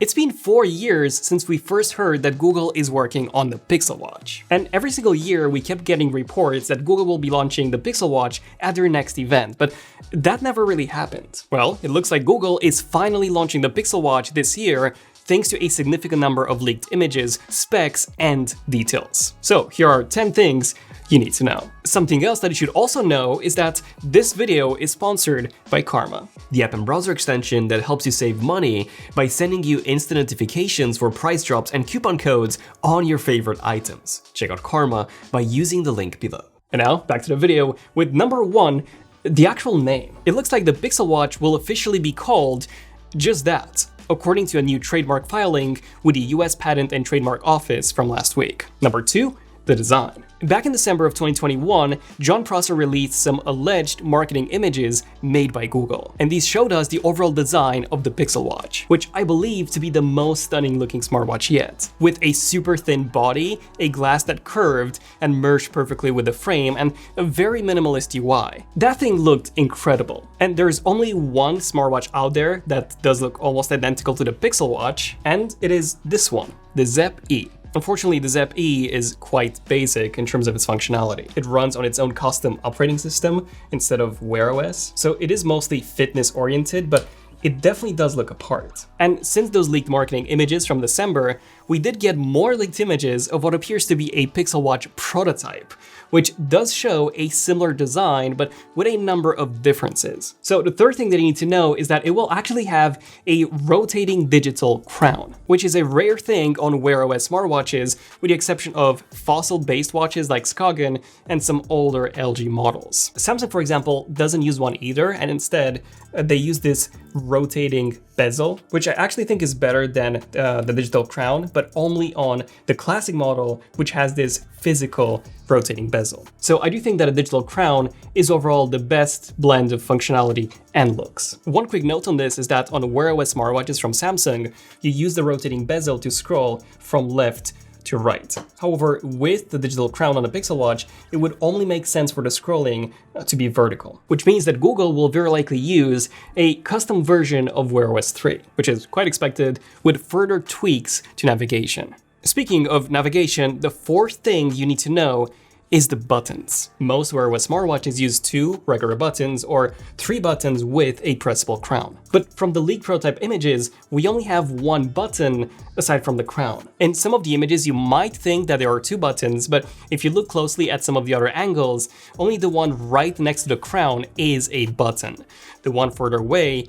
It's been 4 years since we first heard that Google is working on the Pixel Watch. And every single year we kept getting reports that Google will be launching the Pixel Watch at their next event, but that never really happened. Well, it looks like Google is finally launching the Pixel Watch this year, thanks to a significant number of leaked images, specs, and details. So here are 10 things you need to know. Something else that you should also know is that this video is sponsored by Karma, the app and browser extension that helps you save money by sending you instant notifications for price drops and coupon codes on your favorite items. Check out Karma by using the link below. And now, back to the video with number 1, the actual name. It looks like the Pixel Watch will officially be called just that, according to a new trademark filing with the US Patent and Trademark Office from last week. Number 2, the design. Back in December of 2021, John Prosser released some alleged marketing images made by Google, and these showed us the overall design of the Pixel Watch, which I believe to be the most stunning looking smartwatch yet. With a super thin body, a glass that curved and merged perfectly with the frame, and a very minimalist UI. That thing looked incredible, and there's only one smartwatch out there that does look almost identical to the Pixel Watch, and it is this one, the Zepp E. Unfortunately, the Zepp E is quite basic in terms of its functionality. It runs on its own custom operating system instead of Wear OS, so it is mostly fitness-oriented, but it definitely does look apart. And since those leaked marketing images from December, we did get more leaked images of what appears to be a Pixel Watch prototype, which does show a similar design, but with a number of differences. So the third thing that you need to know is that it will actually have a rotating digital crown, which is a rare thing on Wear OS smartwatches, with the exception of fossil-based watches like Skagen and some older LG models. Samsung, for example, doesn't use one either, and instead they use this rotating bezel, which I actually think is better than the digital crown, but only on the classic model, which has this physical rotating bezel. So I do think that a digital crown is overall the best blend of functionality and looks. One quick note on this is that on Wear OS smartwatches from Samsung, you use the rotating bezel to scroll from left to right. However, with the digital crown on the Pixel Watch, it would only make sense for the scrolling to be vertical, which means that Google will very likely use a custom version of Wear OS 3, which is quite expected, with further tweaks to navigation. Speaking of navigation, the fourth thing you need to know is the buttons. Most Wear OS smartwatches use 2 regular buttons or 3 buttons with a pressable crown. But from the leaked prototype images, we only have 1 button aside from the crown. In some of the images, you might think that there are 2 buttons, but if you look closely at some of the other angles, only the one right next to the crown is a button. The one further away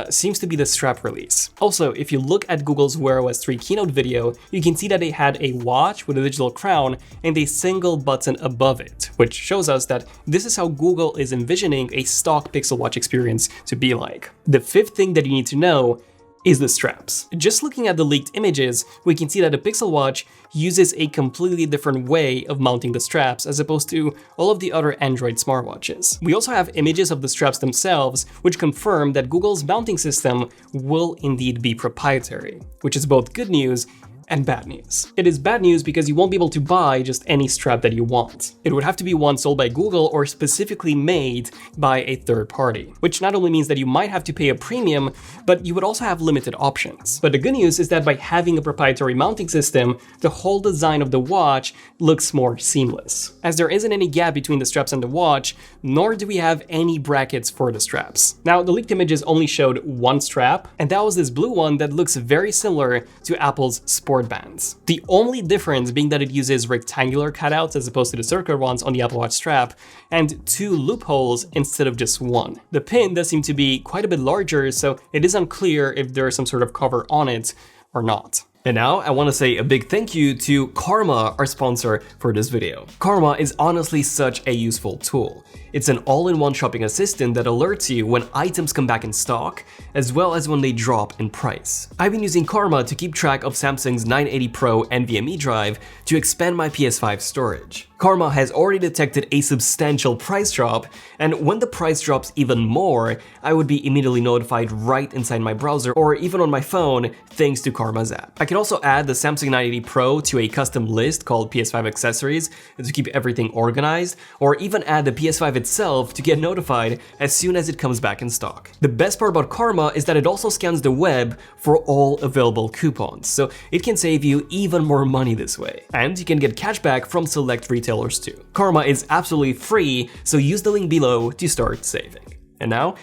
seems to be the strap release. Also, if you look at Google's Wear OS 3 keynote video, you can see that they had a watch with a digital crown and a single button above it, which shows us that this is how Google is envisioning a stock Pixel Watch experience to be like. The fifth thing that you need to know is the straps. Just looking at the leaked images, we can see that the Pixel Watch uses a completely different way of mounting the straps as opposed to all of the other Android smartwatches. We also have images of the straps themselves, which confirm that Google's mounting system will indeed be proprietary, which is both good news and bad news. It is bad news because you won't be able to buy just any strap that you want. It would have to be one sold by Google or specifically made by a third party, which not only means that you might have to pay a premium, but you would also have limited options. But the good news is that by having a proprietary mounting system, the whole design of the watch looks more seamless, as there isn't any gap between the straps and the watch, nor do we have any brackets for the straps. Now, the leaked images only showed 1 strap, and that was this blue one that looks very similar to Apple's Sport bands. The only difference being that it uses rectangular cutouts as opposed to the circular ones on the Apple Watch strap, and 2 loopholes instead of just 1. The pin does seem to be quite a bit larger, so it is unclear if there is some sort of cover on it or not. And now I want to say a big thank you to Karma, our sponsor for this video. Karma is honestly such a useful tool. It's an all-in-one shopping assistant that alerts you when items come back in stock, as well as when they drop in price. I've been using Karma to keep track of Samsung's 980 Pro NVMe drive to expand my PS5 storage. Karma has already detected a substantial price drop, and when the price drops even more, I would be immediately notified right inside my browser or even on my phone thanks to Karma's app. I can also add the Samsung 980 Pro to a custom list called PS5 accessories to keep everything organized, or even add the PS5 itself to get notified as soon as it comes back in stock. The best part about Karma is that it also scans the web for all available coupons, so it can save you even more money this way. And you can get cashback from select retailers too. Karma is absolutely free, so use the link below to start saving. And now,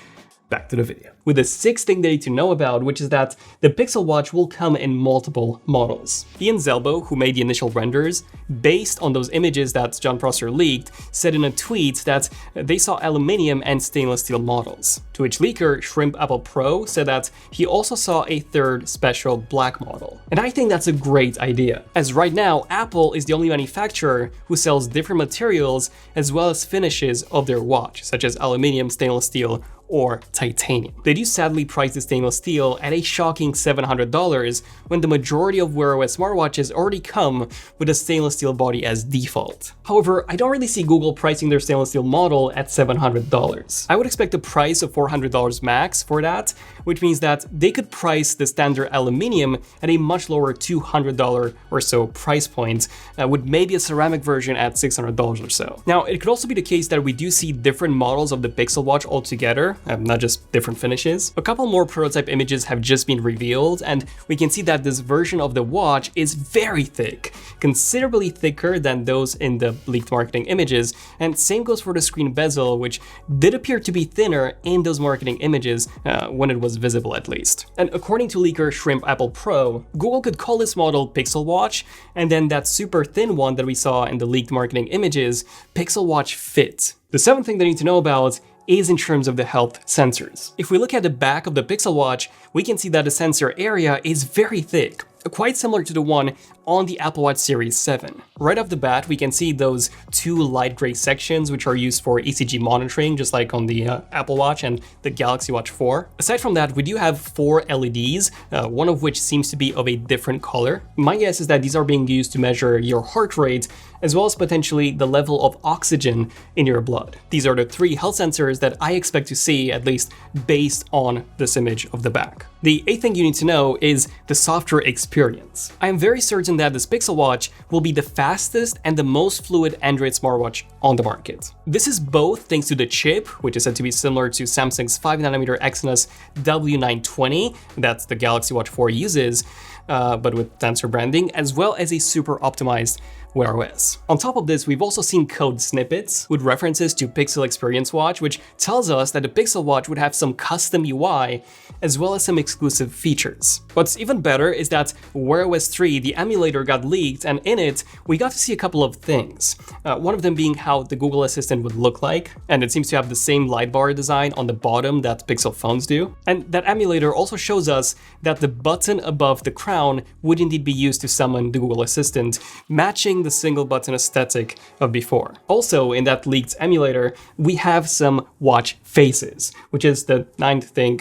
back to the video. With the sixth thing they need to know about, which is that the Pixel Watch will come in multiple models. Ian Zelbo, who made the initial renders, based on those images that Jon Prosser leaked, said in a tweet that they saw aluminium and stainless steel models. To which leaker Shrimp Apple Pro said that he also saw a third special black model. And I think that's a great idea, as right now Apple is the only manufacturer who sells different materials as well as finishes of their watch, such as aluminium, stainless steel, or titanium. They do sadly price the stainless steel at a shocking $700 when the majority of Wear OS smartwatches already come with a stainless steel body as default. However, I don't really see Google pricing their stainless steel model at $700. I would expect a price of $400 max for that, which means that they could price the standard aluminium at a much lower $200 or so price point, with maybe a ceramic version at $600 or so. Now, it could also be the case that we do see different models of the Pixel Watch altogether, not just different finishes. A couple more prototype images have just been revealed, and we can see that this version of the watch is very thick, considerably thicker than those in the leaked marketing images, and same goes for the screen bezel, which did appear to be thinner in those marketing images, when it was visible at least. And according to leaker Shrimp Apple Pro, Google could call this model Pixel Watch, and then that super thin one that we saw in the leaked marketing images, Pixel Watch Fit. The seventh thing they need to know about is in terms of the health sensors. If we look at the back of the Pixel Watch, we can see that the sensor area is very thick, quite similar to the one on the Apple Watch Series 7. Right off the bat, we can see those two light gray sections which are used for ECG monitoring, just like on the Apple Watch and the Galaxy Watch 4. Aside from that, we do have 4 LEDs, one of which seems to be of a different color. My guess is that these are being used to measure your heart rate, as well as potentially the level of oxygen in your blood. These are the 3 health sensors that I expect to see, at least based on this image of the back. The 8th thing you need to know is the software experience. I am very certain that this Pixel Watch will be the fastest and the most fluid Android smartwatch on the market. This is both thanks to the chip, which is said to be similar to Samsung's 5nm Exynos W920 that the Galaxy Watch 4 uses, but with sensor branding, as well as a super optimized Wear OS. On top of this, we've also seen code snippets with references to Pixel Experience Watch, which tells us that the Pixel Watch would have some custom UI, as well as some exclusive features. What's even better is that Wear OS 3, the emulator, got leaked, and in it, we got to see a couple of things. One of them being how the Google Assistant would look like, and it seems to have the same light bar design on the bottom that Pixel phones do. And that emulator also shows us that the button above the crown would indeed be used to summon the Google Assistant, matching the single button aesthetic of before. Also, in that leaked emulator, we have some watch faces, which is the 9th thing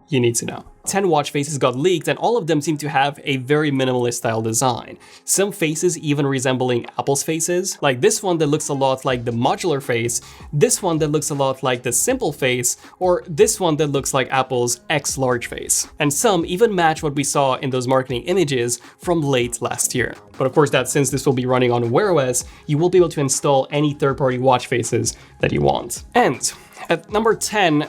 you need to know. 10 watch faces got leaked, and all of them seem to have a very minimalist style design. Some faces even resembling Apple's faces, like this one that looks a lot like the modular face, this one that looks a lot like the simple face, or this one that looks like Apple's X large face. And some even match what we saw in those marketing images from late last year. But of course, that since this will be running on Wear OS, you will be able to install any third-party watch faces that you want. And at number 10,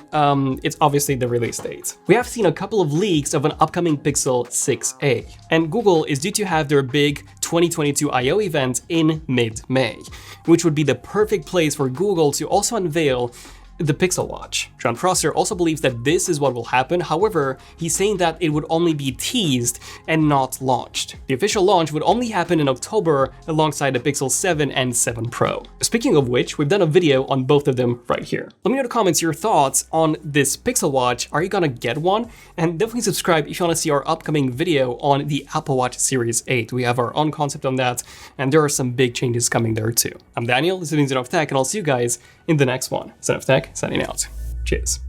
it's obviously the release date. We have seen a couple of leaks of an upcoming Pixel 6a, and Google is due to have their big 2022 I/O event in mid-May, which would be the perfect place for Google to also unveil the Pixel Watch. Jon Prosser also believes that this is what will happen. However, he's saying that it would only be teased and not launched. The official launch would only happen in October alongside the Pixel 7 and 7 Pro. Speaking of which, we've done a video on both of them right here. Let me know in the comments your thoughts on this Pixel Watch. Are you gonna get one? And definitely subscribe if you want to see our upcoming video on the Apple Watch Series 8. We have our own concept on that, and there are some big changes coming there too. I'm Daniel, this is ZONEofTECH, and I'll see you guys in the next one. ZONEofTECH, signing out. Cheers.